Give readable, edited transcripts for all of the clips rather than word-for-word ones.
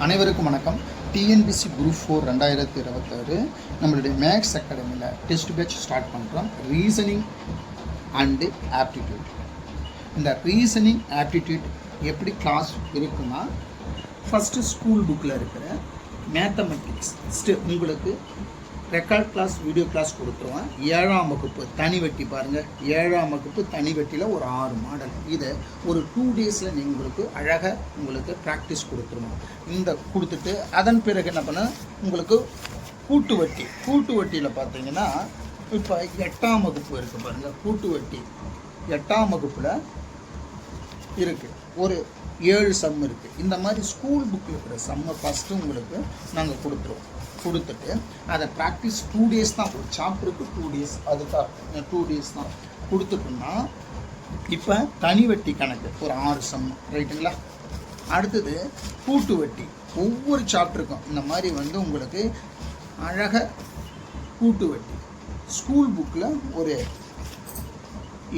அனைவருக்கும் வணக்கம். TNPSC group 4 2026 நம்மளுடைய மேக்ஸ் அகாடமியில் டெஸ்ட் பேட்ச் ஸ்டார்ட் பண்ணுறோம். Reasoning and aptitude. இந்த ரீசனிங் ஆப்டிடியூட் எப்படி கிளாஸ் இருக்குன்னா, ஃபஸ்ட்டு ஸ்கூல் புக்கில் இருக்கிற மேத்தமெட்டிக்ஸ் உங்களுக்கு ரெக்கார்ட் கிளாஸ் வீடியோ கிளாஸ் கொடுத்துருவேன். 7ஆம் வகுப்பு தனி வெட்டி பாருங்கள். 7ஆம் வகுப்பு தனி வெட்டியில் ஒரு 6 மாடல். இதை ஒரு 2 டேஸில் உங்களுக்கு அழகாக உங்களுக்கு ப்ராக்டிஸ் கொடுத்துருவோம். இந்த கொடுத்துட்டு அதன் பிறகு என்ன பண்ண உங்களுக்கு கூட்டு வட்டியில் பார்த்தீங்கன்னா இப்போ 8ஆம் வகுப்பு இருக்குது பாருங்கள். கூட்டு வட்டி 8ஆம் வகுப்பில் இருக்குது. ஒரு 7 சம் இருக்குது. இந்த மாதிரி ஸ்கூல் புக்கில் இருக்கிற சம்மை ஃபஸ்ட்டு உங்களுக்கு நாங்கள் கொடுத்துட்டு அதை ப்ராக்டிஸ் 2 டேஸ் தான். ஒரு சாப்டருக்கு 2 டேஸ், அதுக்காக 2 டேஸ் தான் கொடுத்துட்டோம்னா, இப்போ தனி வட்டி கணக்கு ஒரு 6 சம் ரைட்டுங்களா. அடுத்தது கூட்டு வட்டி ஒவ்வொரு சாப்டருக்கும் இந்த மாதிரி உங்களுக்கு அழகாக கூட்டு வட்டி ஸ்கூல் புக்கில் ஒரு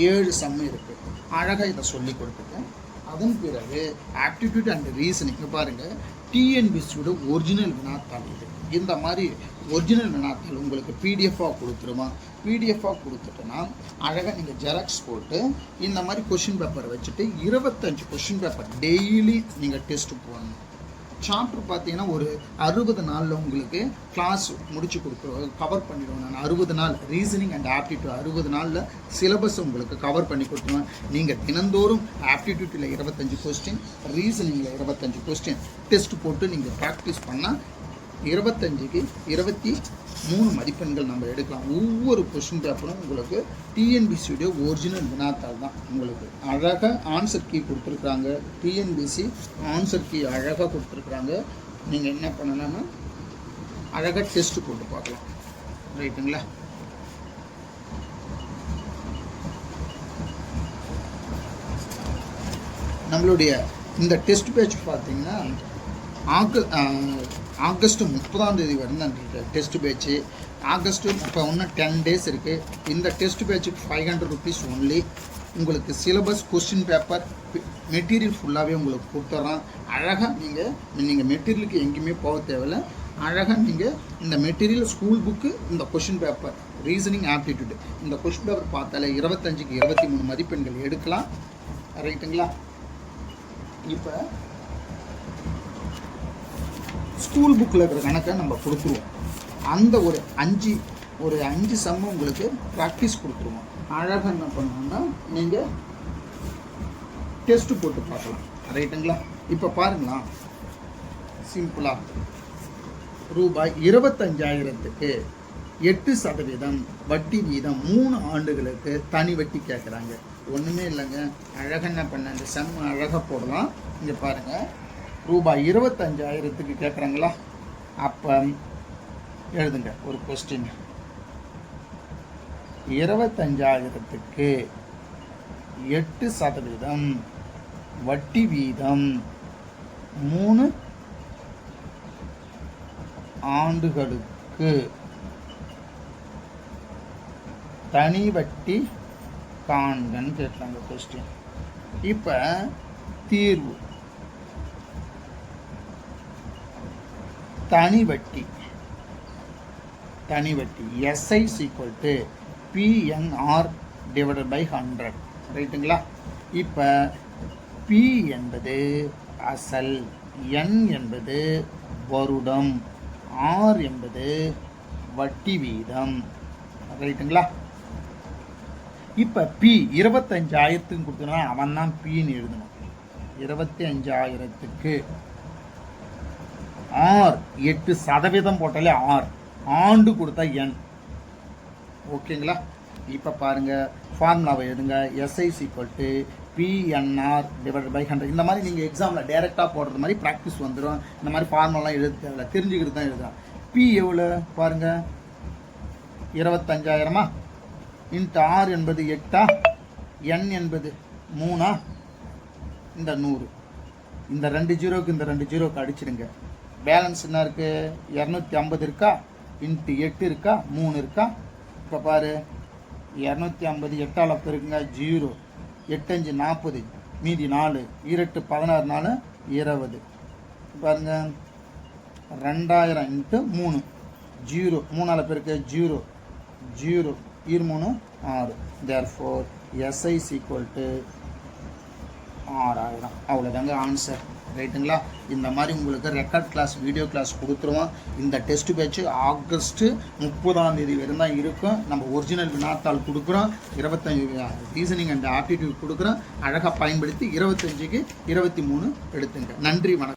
7 சம் இருக்குது. அழகாக இதை சொல்லி கொடுத்துட்டேன். அதன் பிறகு ஆப்டிடியூட் அண்ட் ரீசனிங் பாருங்கள். டிஎன்பிசியோட ஒரிஜினல் வினாத்தாள் இது. இந்த மாதிரி ஒரிஜினல் வினாத்தாள் உங்களுக்கு பிடிஎஃபாக கொடுத்துருமா. பிடிஎஃபாக கொடுத்துட்டோன்னா அழகாக நீங்கள் ஜெராக்ஸ் போட்டு இந்த மாதிரி கொஷின் பேப்பர் வச்சுட்டு 25 கொஷின் பேப்பர் டெய்லி நீங்கள் டெஸ்ட்டு போடணும். சாப்டர் பார்த்தீங்கன்னா ஒரு 60 நாளில் உங்களுக்கு கிளாஸ் முடிச்சு கவர் பண்ணிடுவோம். நான் 60 நாள் ரீசனிங் அண்ட் ஆப்டிடியூட் 60 நாளில் சிலபஸ் உங்களுக்கு கவர் பண்ணி கொடுத்துருவேன். நீங்கள் தினந்தோறும் ஆப்டிடியூட்டில் 25 கொஸ்டின், ரீசனிங்கில் 25 கொஸ்டின் டெஸ்ட் போட்டு நீங்கள் ப்ராக்டிஸ் பண்ணால் 25க்கு 23 மதிப்பெண்கள் நம்ம எடுக்கலாம். ஒவ்வொரு கொஸ்டின் பேப்பரும் உங்களுக்கு டிஎன்பிசியுடைய ஒரிஜினல் வினாத்தாள் தான். உங்களுக்கு அழகாக ஆன்சர் கீ கொடுத்துருக்குறாங்க. டிஎன்பிசி ஆன்சர் கீ அழகாக கொடுத்துருக்குறாங்க. நீங்கள் என்ன பண்ணலாம்னா அழகாக டெஸ்ட்டு போட்டு பார்க்கலாம். ரைட்டுங்களா. நம்மளுடைய இந்த டெஸ்ட் பேட்ச் பார்த்தீங்கன்னா ஆகஸ்ட் 30ஆம் தேதி வரை தான் டெஸ்ட் பேட்ச்சு. ஆகஸ்ட்டு இப்போ இன்னும் 10 டேஸ் இருக்குது. இந்த டெஸ்ட் பேட்சுக்கு 500 rupees ஒன்லி. உங்களுக்கு சிலபஸ், கொஸ்டின் பேப்பர், மெட்டீரியல் ஃபுல்லாகவே உங்களுக்கு கொடுத்துட்றோம். அழகாக நீங்கள் மெட்டீரியலுக்கு எங்கேயுமே போக தேவையில்லை. அழகாக நீங்கள் இந்த மெட்டீரியல் ஸ்கூல் புக்கு, இந்த கொஷின் பேப்பர் ரீசனிங் ஆப்டிடியூட் இந்த கொஷின் பேப்பர் பார்த்தாலே 25க்கு 23 மதிப்பெண்கள் எடுக்கலாம். ரைட்டுங்களா. இப்போ ஸ்கூல் புக்கில் இருக்கிற கணக்கை நம்ம கொடுத்துருவோம். அந்த ஒரு 5 சம்மு உங்களுக்கு ப்ராக்டிஸ் கொடுத்துருவோம். அழகாக என்ன பண்ணணும்னா நீங்கள் டெஸ்ட்டு போட்டு பார்க்கலாம். ரைட்டுங்களா. இப்போ பாருங்களா, சிம்பிளாக ரூபாய் 25,000க்கு 8% வட்டி வீதம் 3 ஆண்டுகளுக்கு தனி வட்டி கேட்குறாங்க. ஒன்றுமே இல்லைங்க. அழகாக என்ன பண்ண இந்த சம் அழகாக போடலாம். இங்கே பாருங்கள், ரூபாய் 25,000க்கு கேட்குறாங்களா. அப்போ எழுதுங்க ஒரு கொஸ்டின். 25,000க்கு 8% வட்டி வீதம் 3 ஆண்டுகளுக்கு தனி வட்டி காண்கன்னு கேட்குறாங்க கொஸ்டின். இப்போ தீர்வு தனி வட்டி SI = PNR / 100. ரைட்டுங்களா. இப்போ P என்பது அசல், N என்பது வருடம், R என்பது வட்டி வீதம். ரைட்டுங்களா. இப்போ P 25,000க்கு கொடுத்தோன்னா அவன் தான் Pன்னு எழுதணும். 25,000க்கு R 8% போட்டாலே R, ஆண்டு கொடுத்தா N. ஓகேங்களா. இப்போ பாருங்கள் ஃபார்முலாவை எழுதுங்க. SI = PNR / 100. இந்த மாதிரி நீங்கள் எக்ஸாமில் டைரெக்டாக போடுறது மாதிரி ப்ராக்டிஸ் வந்துடும். இந்த மாதிரி ஃபார்முலாலாம் எழுத தேவையில்ல, தெரிஞ்சுக்கிறது தான் எழுதுறோம். P எவ்வளோ பாருங்கள், 25,000 இன்ட்டு R என்பது 8, N என்பது 3, இந்த 100. இந்த 2 ஜீரோக்கு இந்த 2 ஜீரோக்கு அடிச்சிடுங்க. பேலன்ஸ் என்ன இருக்குது, 250 இருக்கா, இன்ட்டு 8 இருக்கா, 3 இருக்கா. இப்போ பாரு, 250 8ஆல் பெருக்குங்க 0, 8 5 40, மீதி 4, 2 16 4 20. பாருங்க 2000 இன்ட்டு 3 0 3 பேருக்கு 0 0 3 6 therefore SI is equal to 6000 அவ்வளோதாங்க ஆன்சர் ரைட்டுங்களா. இந்த மாதிரி உங்களுக்கு ரெக்கார்ட் கிளாஸ் வீடியோ கிளாஸ் கொடுத்துருவோம். இந்த டெஸ்ட் பேட்ச் ஆகஸ்ட் 30 வரை தான் இருக்கும். நம்ம ஒரிஜினல் வினாத்தாள் கொடுக்குறோம், 25 ரீசனிங் அண்ட் ஆப்டிடியூட் கொடுக்குறோம். அழகாக பயன்படுத்தி 25க்கு 23 எடுத்துங்க. நன்றி, வணக்கம்.